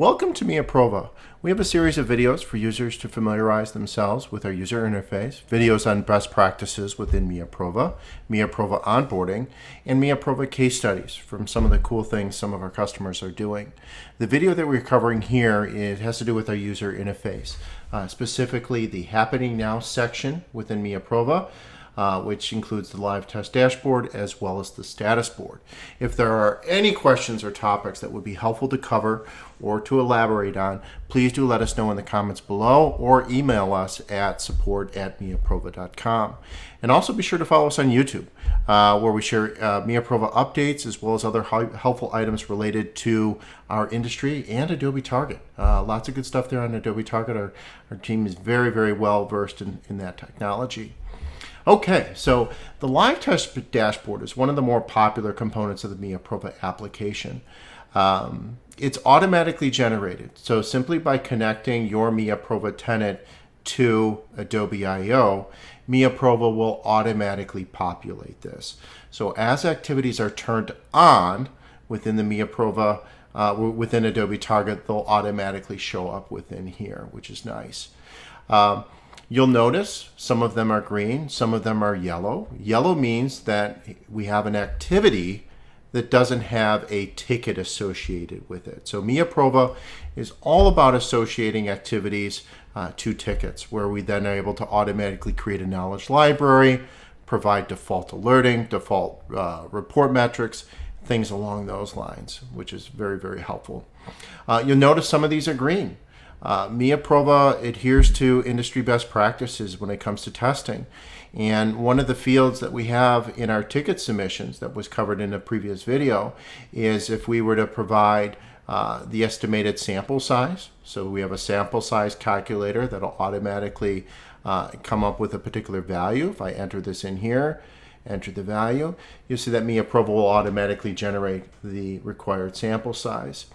Welcome to MiaProva. We have a series of videos for users to familiarize themselves with our user interface, videos on best practices within MiaProva, MiaProva onboarding, and MiaProva case studies from some of the cool things some of our customers are doing. The video that we're covering here has to do with our user interface, specifically the Happening Now section within MiaProva, which includes the live test dashboard as well as the status board. If there are any questions or topics that would be helpful to cover or to elaborate on, please do let us know in the comments below or email us at support@miaprova.com. And also be sure to follow us on YouTube, where we share MiaProva updates as well as other helpful items related to our industry and Adobe Target. Lots of good stuff there on Adobe Target. Our team is very, very well versed in that technology. Okay, so the live test dashboard is one of the more popular components of the MiaProva application. It's automatically generated. So simply by connecting your MiaProva tenant to Adobe I/O, MiaProva will automatically populate this. So as activities are turned on within the MiaProva, within Adobe Target, they'll automatically show up within here, which is nice. You'll notice some of them are green, some of them are yellow. Yellow means that we have an activity that doesn't have a ticket associated with it. So MiaProva is all about associating activities to tickets, where we then are able to automatically create a knowledge library, provide default alerting, default report metrics, things along those lines, which is very, very helpful. You'll notice some of these are green. MiaProva adheres to industry best practices when it comes to testing. And one of the fields that we have in our ticket submissions that was covered in a previous video is if we were to provide the estimated sample size. So we have a sample size calculator that'll automatically come up with a particular value. If I enter this in here, enter the value, you'll see that MiaProva will automatically generate the required sample size.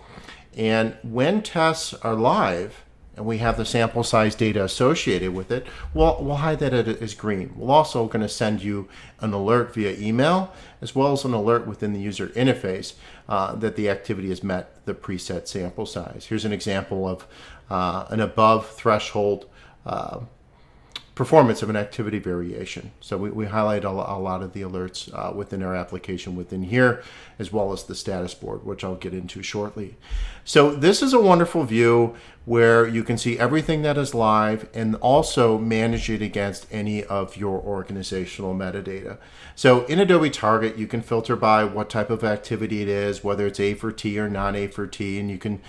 And when tests are live and we have the sample size data associated with it, we'll hide that as green. We're also going to send you an alert via email as well as an alert within the user interface that the activity has met the preset sample size. Here's an example of an above threshold performance of an activity variation. So we highlight a lot of the alerts within our application within here, as well as the status board, which I'll get into shortly. So this is a wonderful view where you can see everything that is live and also manage it against any of your organizational metadata. So in Adobe Target, you can filter by what type of activity it is, whether it's A for T or non-A for T, and you can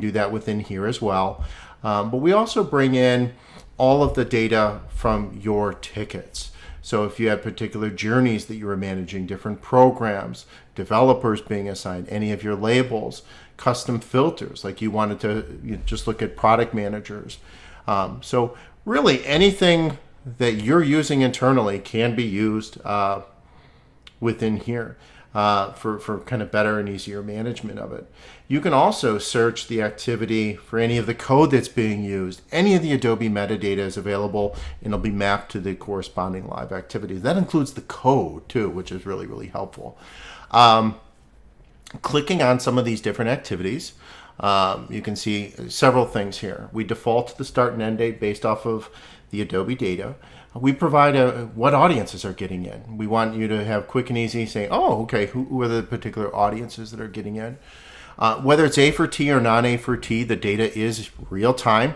do that within here as well. But we also bring in all of the data from your tickets. So if you had particular journeys that you were managing, different programs, developers being assigned, any of your labels, custom filters, like you wanted to just look at product managers. So really anything that you're using internally can be used within here for kind of better and easier management of it. You can also search the activity for any of the code that's being used. Any of the Adobe metadata is available and it'll be mapped to the corresponding live activity. That includes the code too, which is really, really helpful. Clicking on some of these different activities, you can see several things here. We default to the start and end date based off of the Adobe data. We provide what audiences are getting in. We want you to have quick and easy saying, oh, okay, who are the particular audiences that are getting in? Whether it's A for T or non-A for T, the data is real time,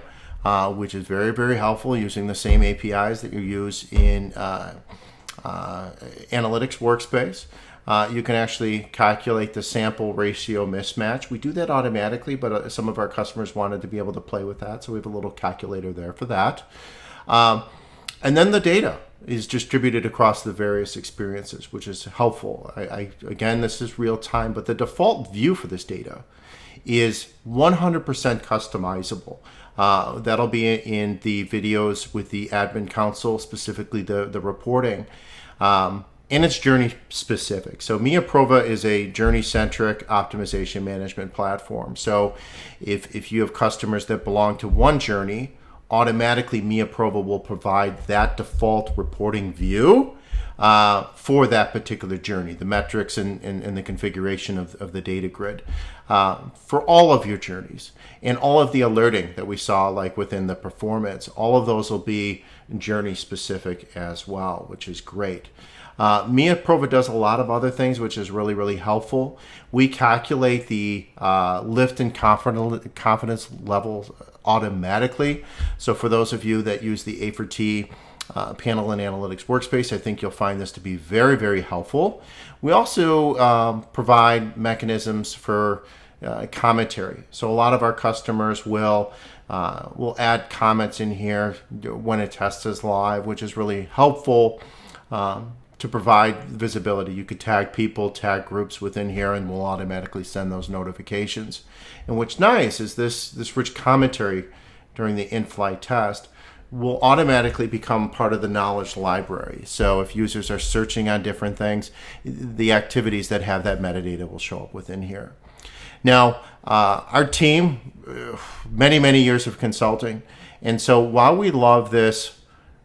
which is very, very helpful using the same APIs that you use in Analytics Workspace. You can actually calculate the sample ratio mismatch. We do that automatically, but some of our customers wanted to be able to play with that, so we have a little calculator there for that. And then the data is distributed across the various experiences, which is helpful. Again, this is real time, but the default view for this data is 100% customizable. That'll be in the videos with the admin console, specifically the reporting. And it's journey specific. So MiaProva is a journey-centric optimization management platform. So if you have customers that belong to one journey, automatically MiaProva will provide that default reporting view for that particular journey, the metrics and the configuration of the data grid for all of your journeys. And all of the alerting that we saw, like within the performance, all of those will be journey specific as well, which is great. MiaProva does a lot of other things, which is really, really helpful. We calculate the lift and confidence levels automatically. So for those of you that use the A4T panel and analytics workspace, I think you'll find this to be very, very helpful. We also provide mechanisms for commentary. So a lot of our customers will add comments in here when a test is live, which is really helpful to provide visibility. You could tag people, tag groups within here, and we'll automatically send those notifications. And what's nice is this rich commentary during the in-flight test will automatically become part of the knowledge library. So if users are searching on different things, the activities that have that metadata will show up within here. Now, our team, many, many years of consulting. And so while we love this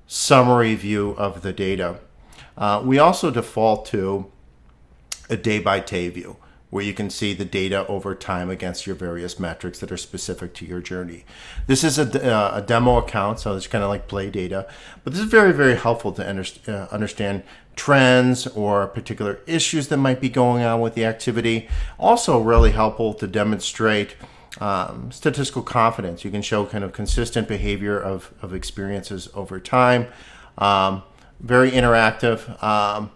summary view of the data, we also default to a day-by-day view, where you can see the data over time against your various metrics that are specific to your journey. This is a demo account, so it's kind of like play data, but this is very, very helpful to understand trends or particular issues that might be going on with the activity. Also really helpful to demonstrate statistical confidence. You can show kind of consistent behavior of experiences over time. Very interactive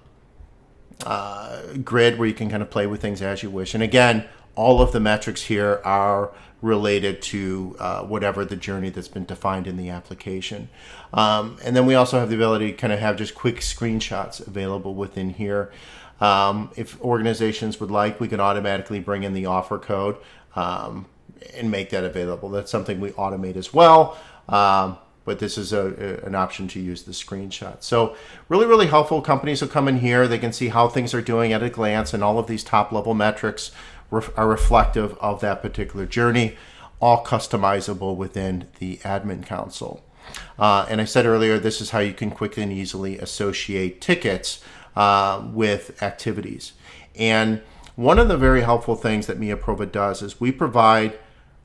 grid where you can kind of play with things as you wish. And again, all of the metrics here are related to whatever the journey that's been defined in the application. And then we also have the ability to kind of have just quick screenshots available within here. If organizations would like, we can automatically bring in the offer code and make that available. That's something we automate as well. But this is an option to use the screenshot. So really, really helpful. Companies will come in here. They can see how things are doing at a glance, and all of these top-level metrics are reflective of that particular journey, all customizable within the admin console. And I said earlier, this is how you can quickly and easily associate tickets with activities. And one of the very helpful things that MiaProva does is we provide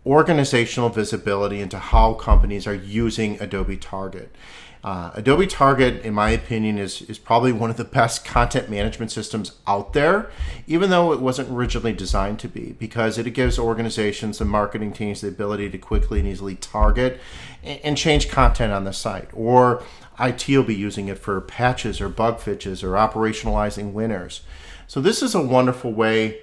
organizational visibility into how companies are using Adobe Target. Adobe Target, in my opinion, is probably one of the best content management systems out there, even though it wasn't originally designed to be, because it gives organizations and marketing teams the ability to quickly and easily target and change content on the site. Or IT will be using it for patches or bug fixes or operationalizing winners. So this is a wonderful way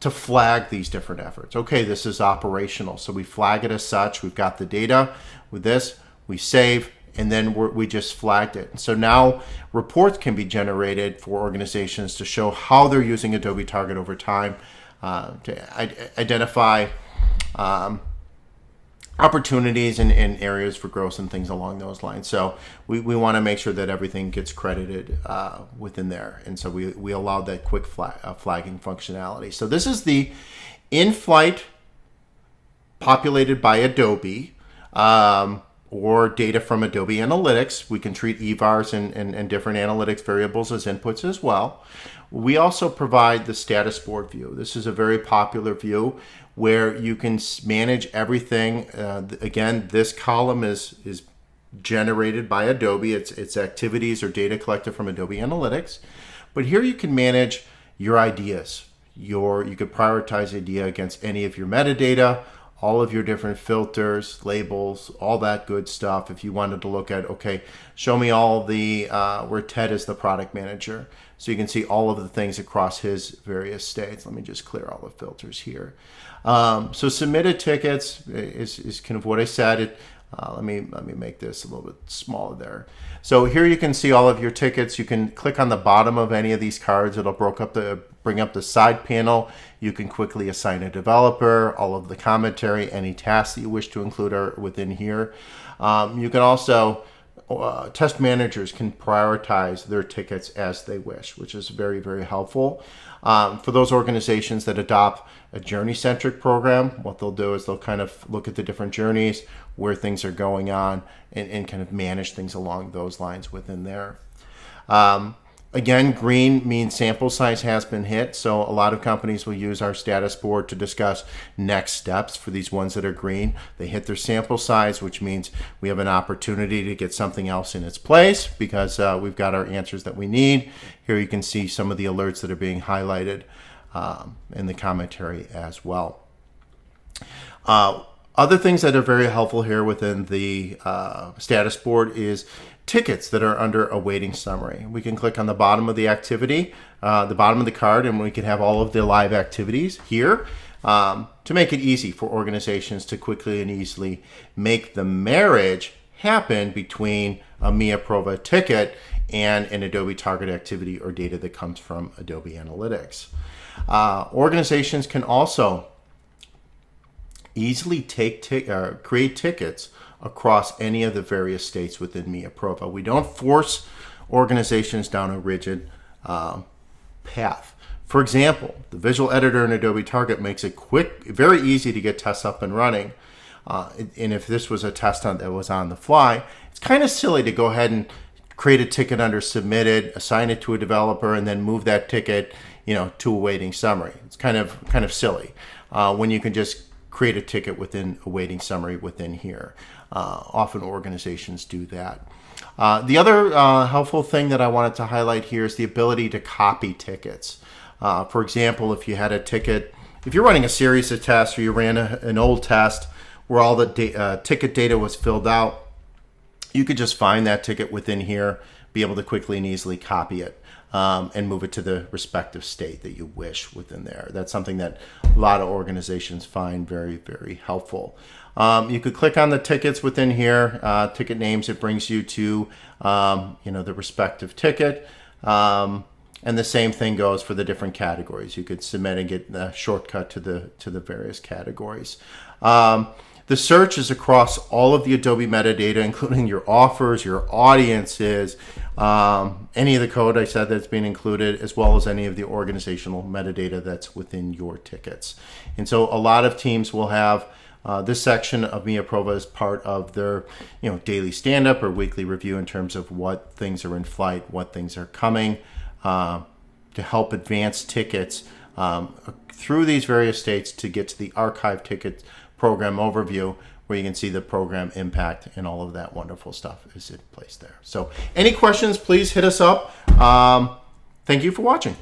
to flag these different efforts. Okay, this is operational, so we flag it as such. We've got the data with this, we save, and then we just flagged it. So now reports can be generated for organizations to show how they're using Adobe Target over time to identify opportunities and areas for growth and things along those lines. So we want to make sure that everything gets credited within there. And so we allowed that quick flagging functionality. So this is the in-flight populated by Adobe or data from Adobe Analytics. We can treat EVARs and different analytics variables as inputs as well. We also provide the status board view. This is a very popular view where you can manage everything. Again, this column is generated by Adobe. It's activities or data collected from Adobe Analytics. But here you can manage your ideas. You could prioritize idea against any of your metadata, all of your different filters, labels, all that good stuff. If you wanted to look at, okay, show me all the, where Ted is the product manager. So you can see all of the things across his various states. Let me just clear all the filters here. So submitted tickets is kind of what I said. Let me make this a little bit smaller there. So here you can see all of your tickets. You can click on the bottom of any of these cards. It'll bring up the side panel. You can quickly assign a developer, all of the commentary, any tasks that you wish to include are within here. You can also, test managers can prioritize their tickets as they wish, which is very, very helpful. For those organizations that adopt a journey-centric program, what they'll do is they'll kind of look at the different journeys, where things are going on, and kind of manage things along those lines within there. Again, green means sample size has been hit, so a lot of companies will use our status board to discuss next steps for these ones that are green. They hit their sample size, which means we have an opportunity to get something else in its place because we've got our answers that we need. Here you can see some of the alerts that are being highlighted in the commentary as well. Other things that are very helpful here within the status board is tickets that are under a waiting summary. We can click on the bottom of the activity, the bottom of the card, and we can have all of the live activities here to make it easy for organizations to quickly and easily make the marriage happen between a MiaProva ticket and an Adobe target activity or data that comes from Adobe Analytics. Organizations can also easily create tickets across any of the various states within MiaProva. We don't force organizations down a rigid path. For example, the visual editor in Adobe Target makes it very easy to get tests up and running. And if this was a test that was on the fly, it's kind of silly to go ahead and create a ticket under submitted, assign it to a developer, and then move that ticket, to a waiting summary. It's kind of silly when you can just create a ticket within a waiting summary within here. Often organizations do that. The other helpful thing that I wanted to highlight here is the ability to copy tickets. For example, if you had a ticket, if you're running a series of tests or you ran an old test where all the ticket data was filled out, you could just find that ticket within here, be able to quickly and easily copy it and move it to the respective state that you wish within there. That's something that a lot of organizations find very, very helpful. You could click on the tickets within here, ticket names. It brings you to the respective ticket, and the same thing goes for the different categories. You could submit and get the shortcut to the various categories. The search is across all of the Adobe metadata, including your offers, your audiences, any of the code I said that's being included, as well as any of the organizational metadata that's within your tickets. And so a lot of teams will have this section of MiaProva as part of their daily stand-up or weekly review in terms of what things are in flight, what things are coming, to help advance tickets through these various states to get to the archive ticket program overview, where you can see the program impact and all of that wonderful stuff is in place there. So any questions, please hit us up. Thank you for watching.